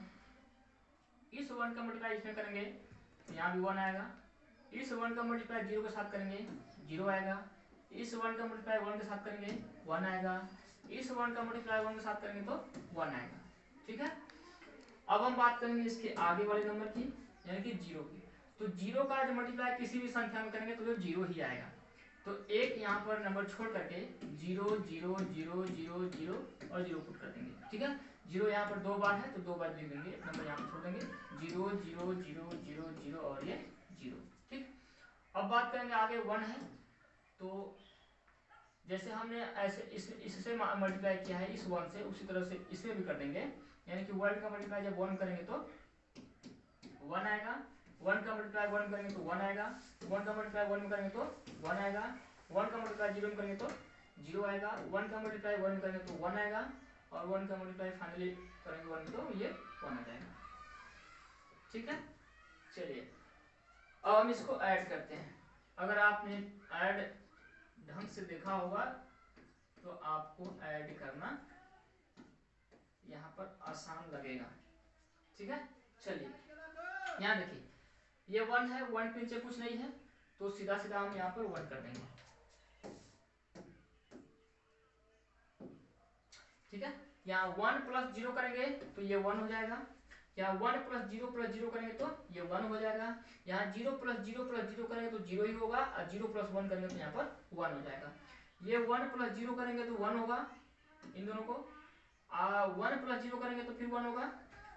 [SPEAKER 1] इस 1 का मल्टीप्लाई इसमें करेंगे तो यहाँ भी 1 आएगा। इस 1 का मल्टीप्लाई 0 के साथ करेंगे 0 आएगा। इस 1 का मल्टीप्लाई 1 के साथ करेंगे 1 आएगा। इस 1 का मल्टीप्लाई 1 के साथ करेंगे तो 1 आएगा। ठीक है, अब हम बात करेंगे इसके आगे वाले नंबर की, यानी कि 0 की। तो 0 का जब मल्टीप्लाई किसी भी संख्या में करेंगे तो 0 ही आएगा। तो एक यहाँ पर नंबर छोड़ करके 0 0 0 0 0 और 0 पुट कर देंगे। ठीक है, 0 यहाँ पर 2 बार है तो 2 बार लिख देंगे, एक नंबर यहाँ पर छोड़ देंगे 0 0 0 0 0 और ये 0। ठीक, अब बात करेंगे आगे 1 है, तो जैसे हमने ऐसे इससे मल्टीप्लाई किया है इस 1 से, उसी तरह से इसमें भी कर देंगे। यानी कि 1 का मल्टीप्लाई जब 1 करेंगे तो 1 आएगा। 1 का मल्टीप्लाई 1 करेंगे तो 1 आएगा। 1 का मल्टीप्लाई 1 में करेंगे तो 1 आएगा। 1 का मल्टीप्लाई 0 में करेंगे तो 0 आएगा। 1 का मल्टीप्लाई 1 में करेंगे तो 1 आएगा। और 1 का मल्टीप्लाई फाइनली करेंगे 1 तो ये 1 आ जाएगा। ठीक है, चलिए अब हम इसको ऐड करते हैं। अगर आपने ऐड ढंग से देखा होगा तो आपको ऐड करना यहाँ पर आसान लगेगा। ठीक है, चलिए यहाँ देखिए ये 1 है, 1 के नीचे कुछ नहीं है तो सीधा सीधा हम यहाँ पर 1 कर देंगे। ठीक है, यहाँ 1 प्लस 0 करेंगे तो ये 1 हो जाएगा। यहाँ 1 प्लस 0 करेंगे तो ये 1 हो जाएगा। यहाँ 0 प्लस 0 करेंगे तो 0 ही होगा, और 0 प्लस 1 करेंगे तो यहाँ पर 1 हो जाएगा। ये 1 प्लस 0 करेंगे तो 1 होगा इन दोनों को, 1 प्लस 0 करेंगे तो फिर 1 होगा,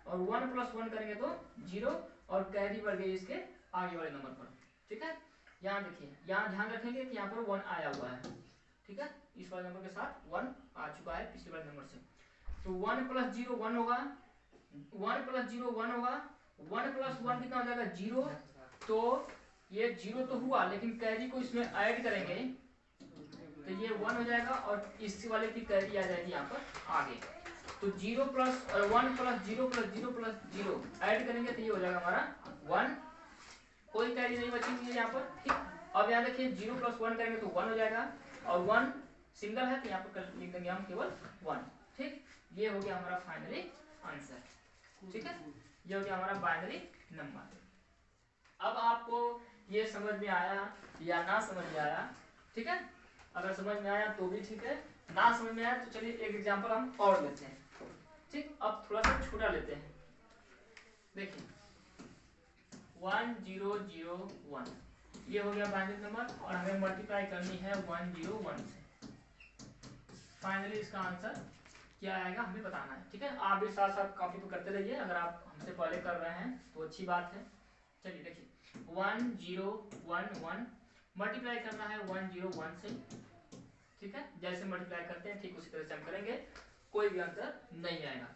[SPEAKER 1] और 1 प्लस 1 करेंगे तो 0, और कैरी बढ़ गई इसके आगे वाले नंबर पर। ठीक है, यहाँ देखिए, यहाँ ध्यान रखेंगे कि यहाँ पर 1 आया हुआ है। ठीक है, इस वाले नंबर के साथ 1 आ चुका है पिछले वाले नंबर से। तो 1 प्लस 0 1 होगा, 1 प्लस 0 1 होगा, 1 प्लस 1 कितना हो जाएगा 0। तो ये 0 तो हुआ, लेकिन कैरी को इसमें ऐड करेंगे तो ये 1 हो जाएगा, और इस वाले की कैरी आ जाएगी यहाँ पर आगे। तो 0 plus 1 plus 0 plus 0 plus 0 add करेंगे तो ये हो जाएगा हमारा 1, कोई कैरी नहीं बची हुई है यहाँ पर। ठीक, अब यहाँ देखिए 0 प्लस 1 करेंगे तो 1 हो जाएगा, और 1 सिंगल है तो यहाँ पर लिख देंगे हम केवल 1। ठीक, ये हो गया हमारा फाइनली आंसर। ठीक है, ये हो गया हमारा बाइनरी नंबर। अब आपको ये समझ में आया या ना समझ में आया? ठीक है, अगर समझ में आया तो भी ठीक है, ना समझ में आया तो चलिए एक एग्जांपल हम और लेते हैं। ठीक, अब थोड़ा सा छोटा लेते हैं। देखिए 1001 ये हो गया बाइनरी नंबर, और हमें मल्टीप्लाई करनी है 101 से। फाइनली इसका आंसर क्या आएगा हमें बताना है। ठीक है, आप भी साथ साथ कॉपी तो करते रहिए, अगर आप हमसे पहले कर रहे हैं तो अच्छी बात है। चलिए देखिए 1011 मल्टीप्लाई करना है 101 से। ठीक है, जैसे मल्टीप्लाई करते हैं ठीक उसी तरह से हम करेंगे, कोई भी अंतर नहीं आएगा।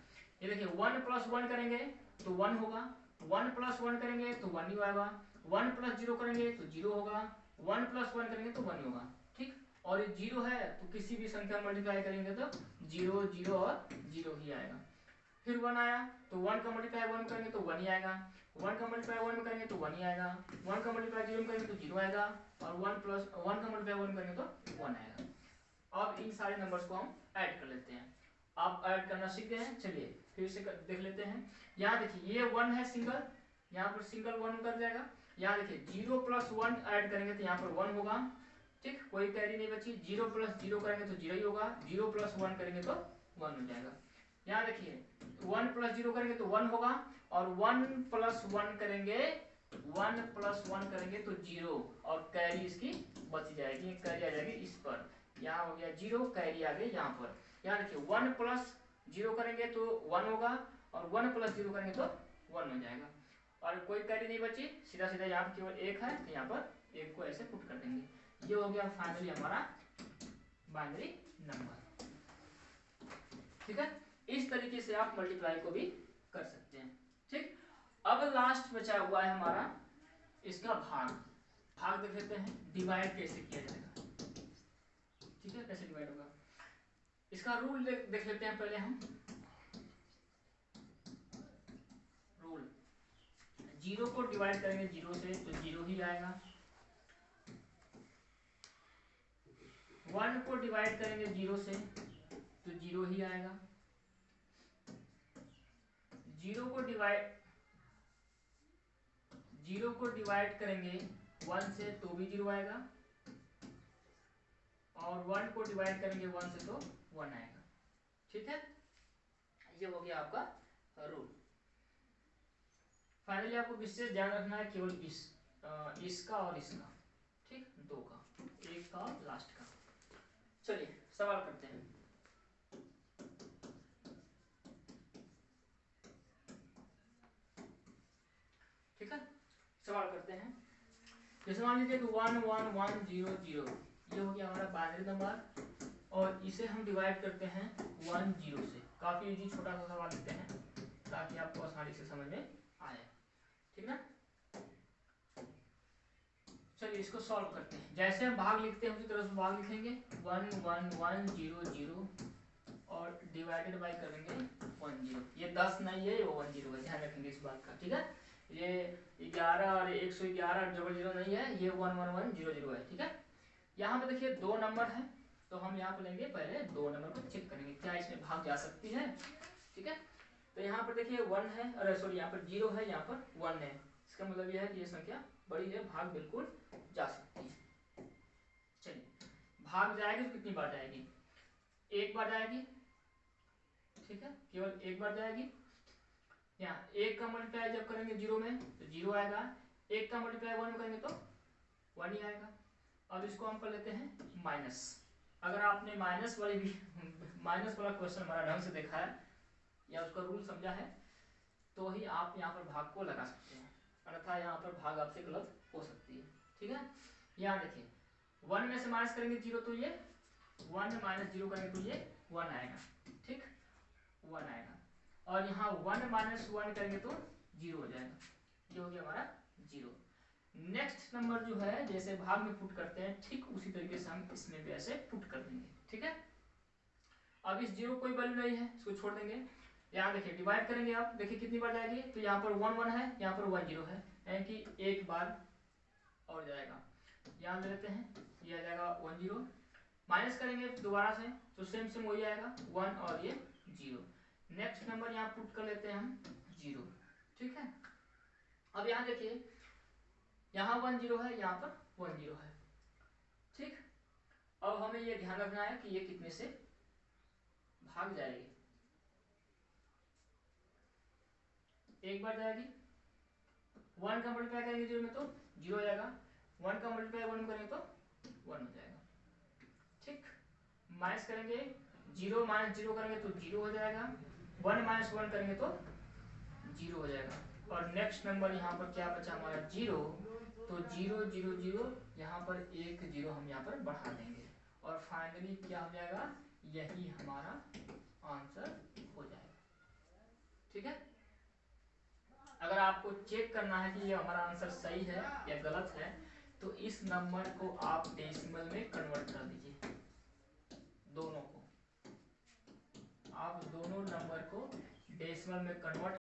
[SPEAKER 1] ये देखिए 1 प्लस 1 करेंगे तो 1 होगा, 1 प्लस 1 करेंगे तो 1 ही आएगा, 1 प्लस 0 करेंगे तो 0 होगा, 1 प्लस 1 करेंगे तो 1 होगा। ठीक, और ये 0 है तो किसी भी संख्या मल्टीप्लाई करेंगे तो 0 0 और 0 ही आएगा। फिर 1 आया तो 1 का मल्टीप्लाई 1 करेंगे तो 1 ही आएगा, 1 का मल्टीप्लाई 1 में करेंगे तो 1 ही आएगा, 1 का मल्टीप्लाई 0 में करेंगे तो 0 आएगा, और 1 प्लस 1 का मल्टीप्लाई 1 करेंगे तो 1 आएगा। अब इन सारे नंबर्स को हम ऐड कर लेते हैं। आप ऐड करना सीख गए हैं, चलिए फिर से देख लेते हैं। यहाँ देखिए ये 1 है सिंगल, यहाँ पर सिंगल 1 उतर जाएगा। यहाँ देखिए 0 प्लस 1 ऐड करेंगे तो यहाँ पर 1 होगा। ठीक, कोई कैरी नहीं बची। 0 प्लस 0 करेंगे तो 0 ही होगा, 0 प्लस 1 करेंगे तो 1 हो जाएगा। यहाँ देखिए 1 प्लस 0 करेंगे तो 1 होगा, और 1 प्लस 1 करेंगे 1 प्लस 1 करेंगे तो 0, और कैरी इसकी बच जाएगी, कैरी आ जाएगी इस पर। यहाँ हो गया 0, कैरी आ गई यहाँ पर। यहाँ देखिए 1 प्लस 0 करेंगे तो 1 होगा, और 1 प्लस 0 करेंगे तो 1 हो जाएगा, और कोई कैरी नहीं बची। सीधा सीधा यहाँ पर केवल 1 है तो यहाँ पर 1 को ऐसे पुट कर देंगे। ये हो गया फाइनली हमारा बाइनरी नंबर। ठीक है, इस तरीके से आप मल्टीप्लाई को भी कर सकते हैं। ठीक, अब लास्ट बचा हुआ है हमारा इसका भाग। भाग देख लेते हैं डिवाइड कैसे किया जाएगा। ठीक है, कैसे डिवाइड होगा। इसका रूल देख लेते हैं पहले हम। रूल, 0 को डिवाइड करेंगे 0 से तो 0 ही आएगा। 1 को डिवाइड करेंगे 0 से तो 0 ही आएगा। 0 को डिवाइड करेंगे 1 से तो भी 0 आएगा, और 1 को डिवाइड करेंगे 1 से तो 1 आएगा। ठीक है, ये हो गया आपका रूल। फाइनली आपको विशेष ध्यान रखना है केवल इसका और इसका, ठीक, दो का, एक का और लास्ट का। चलिए सवाल करते हैं। ठीक है, सवाल करते हैं। जैसे मान लीजिए कि 1 1 1 0 0, ये हो गया हमारा बाइनरी नंबर, और इसे हम डिवाइड करते हैं 1 0 से। काफी इजी छोटा सा सवाल लेते हैं ताकि आपको आसानी से समझ में आए। ठीक ना, चलिए इसको सॉल्व करते हैं। जैसे हम भाग लिखते हैं उसी तरह से भाग लिखेंगे, 1 1 1 0 0 और डिवाइडेड बाय करेंगे 1 0। ये 10 नहीं है, वो 1 0 है, ध्यान रखेंगे इस बात का। ठीक है, ये 11 और 111 00 नहीं है, ये 1 1 1 0 0 है। ठीक है, यहाँ पे देखिए दो नंबर है, तो हम यहाँ पे लेंगे पहले दो नंबर को चेक करेंगे क्या इसमें भाग जा सकती है। ठीक है, तो यहाँ पर देखिए 1 है, अरे सॉरी यहाँ पर 0 है, यहाँ पर 1 है। इसका मतलब यह है कि ये संख्या बड़ी है, भाग बिल्कुल जा सकती है। चलिए भाग जाएगी तो कितनी बार जाएगी? एक बार जाएगी। ठीक है, केवल एक बार जाएगी। यहाँ एक का मल्टीप्लाई जब करेंगे 0 में तो 0 आएगा, एक का मल्टीप्लाई 1 में करेंगे तो 1 ही आएगा। अब इसको हम कर लेते हैं माइनस। अगर आपने माइनस वाला क्वेश्चन हमारा ढंग से देखा है या उसका रूल समझा है तो ही आप यहाँ पर भाग को लगा सकते हैं, अन्यथा यहाँ पर भाग आपसे गलत हो सकती है। ठीक है, यहाँ देखिए 1 में से माइनस करेंगे 0 तो ये 1 में माइनस 0 करेंगे तो ये 1 आएगा। ठीक, 1 आएगा, और यहाँ 1 माइनस 1 करेंगे तो 0 हो जाएगा। ये हो गया हमारा 0। नेक्स्ट नंबर जो है जैसे भाग में पुट करते हैं ठीक उसी तरीके से हम इसमें भी ऐसे पुट कर देंगे। ठीक है, अब इस 0 कोई वैल्यू नहीं है, इसको छोड़ देंगे। यहाँ देखिए डिवाइड करेंगे, आप देखिए कितनी बार जाएगी, तो यहाँ पर 1 1 है, यहाँ पर 1 0 है, यानी कि एक बार और जाएगा। यहाँ ले लेते हैं, ये आ जाएगा 1 0, माइनस करेंगे दोबारा से तो सेम वही आएगा 1 और ये 0। नेक्स्ट नंबर यहाँ पुट कर लेते हैं हम 0। ठीक है, अब यहाँ देखिए यहाँ 1 0 है, यहाँ पर 1 0 है। ठीक, अब हमें ये ध्यान रखना है कि ये कितने से भाग जाएगी। एक बार जाएगी, 1 का मल्टीप्लाई करेंगे 0 में तो 0 हो जाएगा, 1 का मल्टीप्लाई 1 में करेंगे तो 1 हो जाएगा। ठीक, माइनस करेंगे 0 माइनस 0 करेंगे तो 0 हो जाएगा, 1 माइनस 1 करेंगे तो 0 हो जाएगा, और नेक्स्ट नंबर यहाँ पर क्या बचा हमारा 0, तो 0 0 0 यहाँ पर एक 0 हम यहाँ पर बढ़ा देंगे, और फाइनली क्या हो जाएगा, यही हमारा आंसर हो जाएगा। ठीक है, अगर आपको चेक करना है कि ये हमारा आंसर सही है या गलत है तो इस नंबर को आप डेसिमल में कन्वर्ट कर दीजिए, दोनों को आप दोनों नंबर को डेसिमल में कन्वर्ट